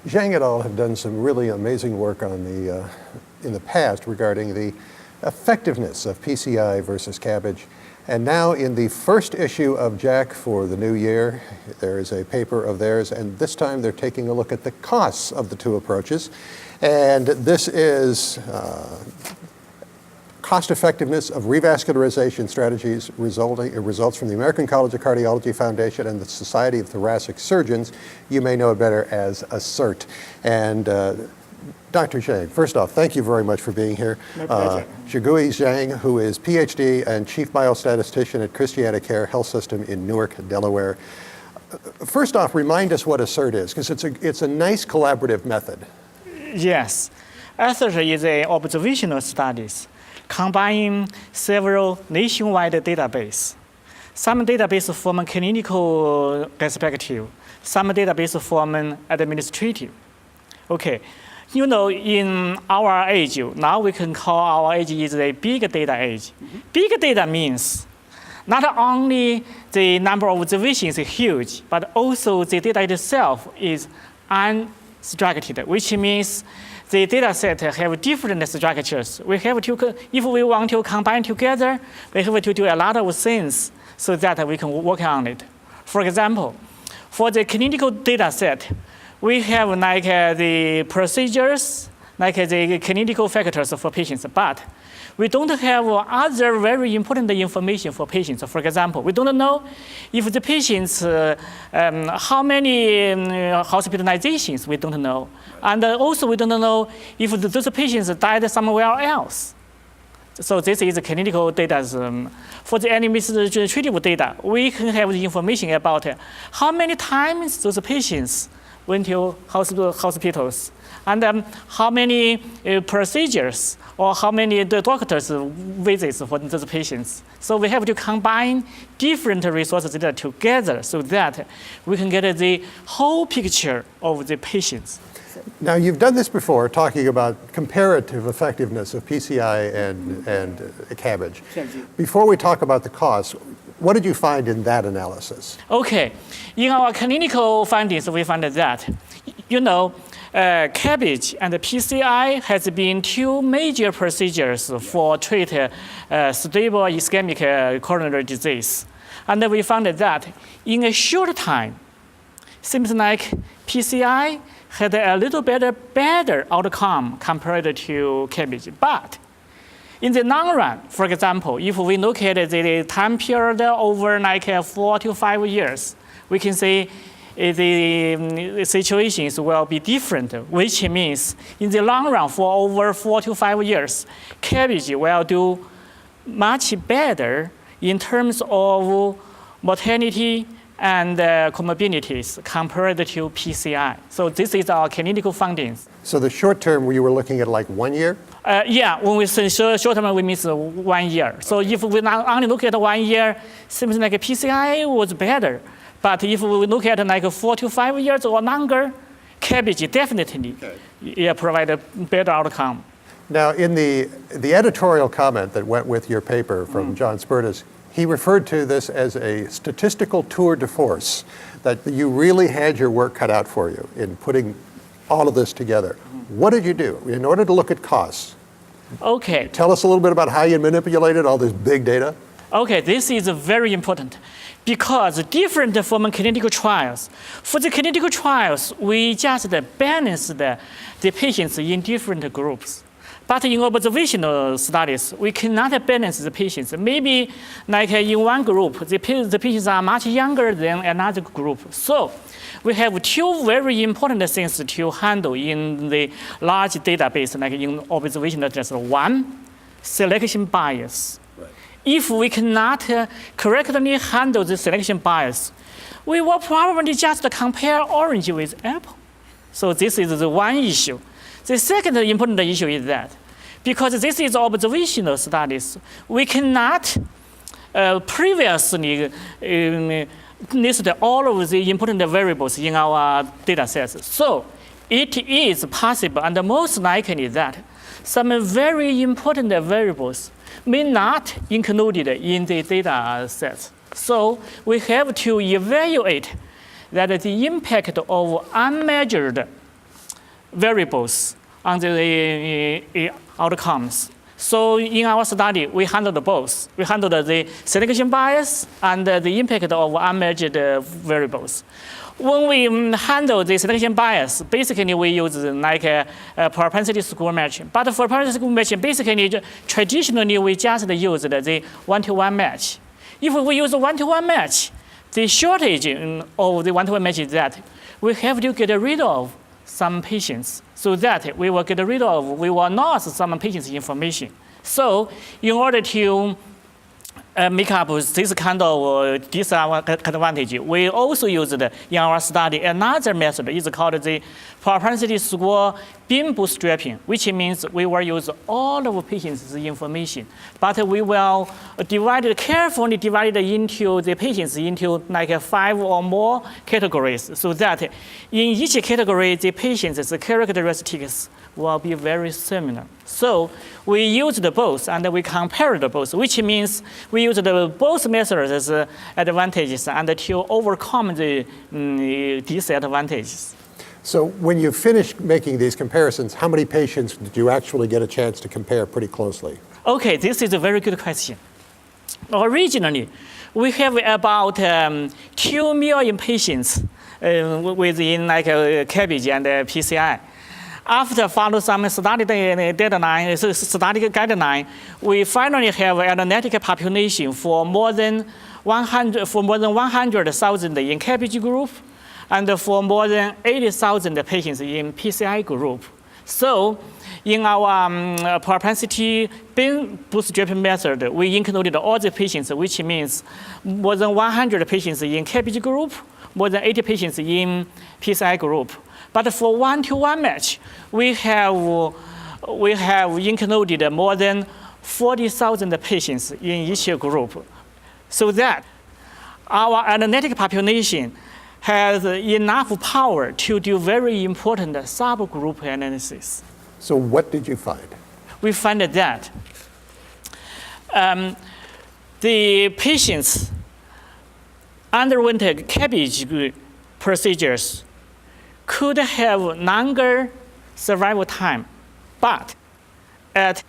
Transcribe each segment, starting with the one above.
Zhang et al. Have done some really amazing work on in the past regarding the effectiveness of PCI versus cabbage. And now in the first issue of JACC for the new year, there is a paper of theirs, and this time they're taking a look at the costs of the two approaches. And this is cost effectiveness of revascularization strategies results from the American College of Cardiology Foundation and the Society of Thoracic Surgeons. You may know it better as ASCERT. And Dr. Zhang, first off, thank you very much for being here. My pleasure. Zugui Zhang, who is PhD and Chief Biostatistician at Christiana Care Health System in Newark, Delaware. First off, remind us what ASCERT is, because it's a nice collaborative method. Yes. ASCERT is an observational studies combining several nationwide databases. Some database from a clinical perspective, some database from an administrative. Okay. You know, in our age, now we can call our age is a big data age. Big data means not only the number of observations is huge, but also the data itself is unstructured, which means the data set have different structures. We have to, if we want to combine together, we have to do a lot of things so that we can work on it. For example, for the clinical data set, we have like the procedures, like the clinical factors for patients, but we don't have other very important information for patients. For example, we don't know if the patients, how many hospitalizations, we don't know. And also we don't know if those patients died somewhere else. So this is clinical data. For the administrative data, we can have the information about how many times those patients went to hospitals, and how many procedures or how many doctors visits for those patients. So we have to combine different resources together so that we can get the whole picture of the patients. Now, you've done this before, talking about comparative effectiveness of PCI and cabbage. Before we talk about the costs, what did you find in that analysis? Okay, in our clinical findings, we found that, you know, cabbage and PCI has been two major procedures for treat stable ischemic coronary disease. And we found that in a short time, seems like PCI had a little better outcome compared to cabbage. But in the long run, for example, if we look at the time period over like 4 to 5 years, we can see the situations will be different, which means in the long run, for over 4 to 5 years, cabbage will do much better in terms of mortality and comorbidities compared to PCI. So this is our clinical findings. So the short term, you were looking at like 1 year? Yeah, when we say short term, we mean 1 year. So if we only look at 1 year, seems like PCI was better. But if we look at like 4 to 5 years or longer, cabbage definitely provide a better outcome. Now, in the editorial comment that went with your paper from John Spertus, he referred to this as a statistical tour de force, that you really had your work cut out for you in putting all of this together. What did you do in order to look at costs? Okay. Tell us a little bit about how you manipulated all this big data. Okay, this is very important because different from clinical trials. For the clinical trials, we just balanced the patients in different groups. But in observational studies, we cannot balance the patients. Maybe like in one group, the patients are much younger than another group. So we have two very important things to handle in the large database, like in observational studies. One, selection bias. Right. If we cannot correctly handle the selection bias, we will probably just compare orange with apple. So this is the one issue. The second important issue is that because this is observational studies, we cannot previously list all of the important variables in our data sets. So it is possible and most likely that some very important variables may not included in the data sets. So we have to evaluate that the impact of unmeasured variables on the outcomes. So in our study, we handled both. We handled the selection bias and the impact of unmeasured variables. When we handle the selection bias, basically we use like a propensity score matching. But for propensity score matching, basically traditionally we just use the one-to-one match. If we use a one-to-one match, the shortage of the one-to-one match is that we have to get rid of some patients so that we will not some patients' information. So in order to make up this kind of disadvantage, we also used in our study another method. It's called the propensity score bin bootstrapping, which means we will use all of patients' information, but we will carefully divide into the patients into like 5 or more categories, so that in each category the patients' characteristics will be very similar. So we used both and we compared both, which means we used both methods as advantages and to overcome the disadvantages. So when you finished making these comparisons, how many patients did you actually get a chance to compare pretty closely? Okay, this is a very good question. Originally, we have about 2 million patients within like CABG and PCI. After follow some study guideline, we finally have an analytic population for more than 100,000 in CABG group, and for more than 80,000 patients in PCI group. So in our propensity bin bootstrapping method, we included all the patients, which means more than 100 patients in CABG group, more than 80 patients in PCI group. But for one-to-one match, we have included more than 40,000 patients in each group, so that our analytic population has enough power to do very important subgroup analysis. So what did you find? We find that the patients underwent CABG procedures could have longer survival time, but at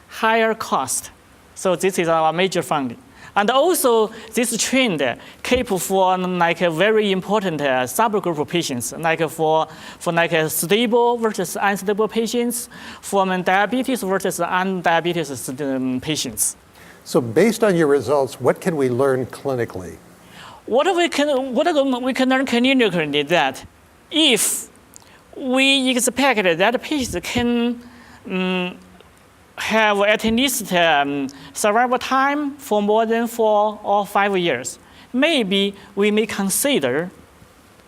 higher cost. So this is our major finding. And also, this trend keep for like a very important subgroup of patients, like for like stable versus unstable patients, for diabetes versus undiabetes patients. So based on your results, what can we learn clinically? What we can learn clinically is that if we expect that patients can have at least survival time for more than 4 or 5 years, maybe we may consider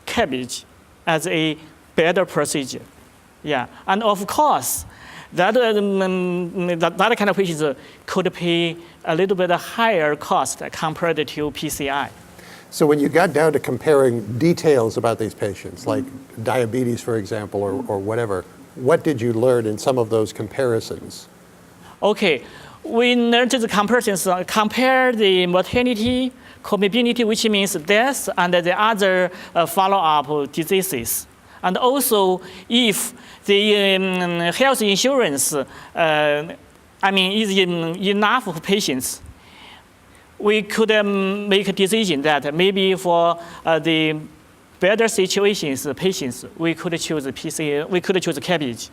CABG as a better procedure. Yeah, and of course, that kind of patients could pay a little bit higher cost compared to PCI. So when you got down to comparing details about these patients, like diabetes, for example, or whatever, what did you learn in some of those comparisons? Okay, we learned the comparisons, compare the mortality, comorbidity, which means death, and the other follow-up diseases. And also, if the health insurance, is enough for patients, we could make a decision that maybe for the better situations, patients, we could choose CABG.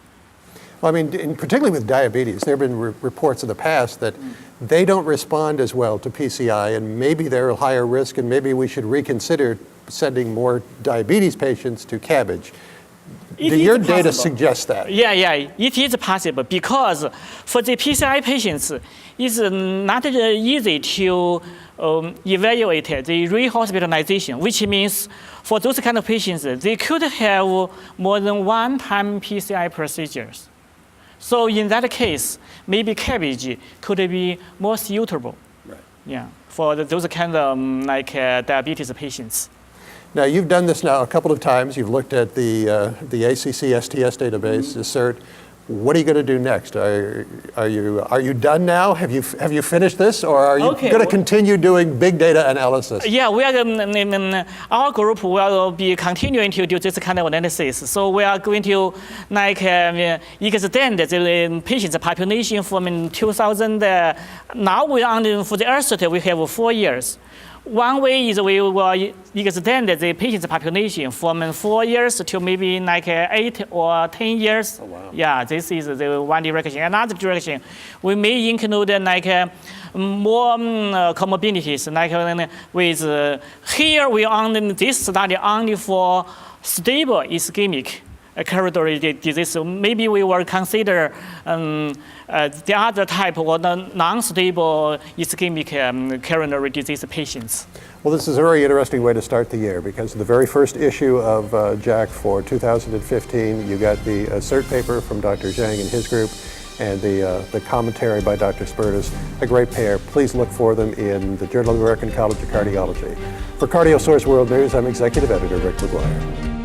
Well, particularly with diabetes, there have been reports in the past that they don't respond as well to PCI, and maybe they're a higher risk, and maybe we should reconsider sending more diabetes patients to CABG. Do your data suggest that? Yeah, it is possible, because for the PCI patients, it's not easy to evaluate the rehospitalization, which means for those kind of patients, they could have more than one-time PCI procedures. So in that case, maybe CABG could be more suitable. Right. Yeah, for those kind of diabetes patients. Now, you've done this now a couple of times. You've looked at the ACC STS database, ASCERT. What are you going to do next? Are you done now? Have you finished this, or are you going to continue doing big data analysis? Yeah, we are. Our group will be continuing to do this kind of analysis. So we are going to extend the patients population from 2000. Now we only for the ASCERT we have 4 years. One way is we will extend the patient's population from 4 years to maybe 8 or 10 years. Oh, wow. Yeah, this is the one direction. Another direction, we may include more comorbidities. With here we only this study only for stable ischemic coronary disease. So maybe we will consider the other type or non-stable ischemic coronary disease patients. Well, this is a very interesting way to start the year, because the very first issue of JACC for 2015, you got the ASCERT paper from Dr. Zhang and his group, and the commentary by Dr. Spertus, a great pair. Please look for them in the Journal of the American College of Cardiology. For CardioSource World News, I'm Executive Editor Rick McGuire.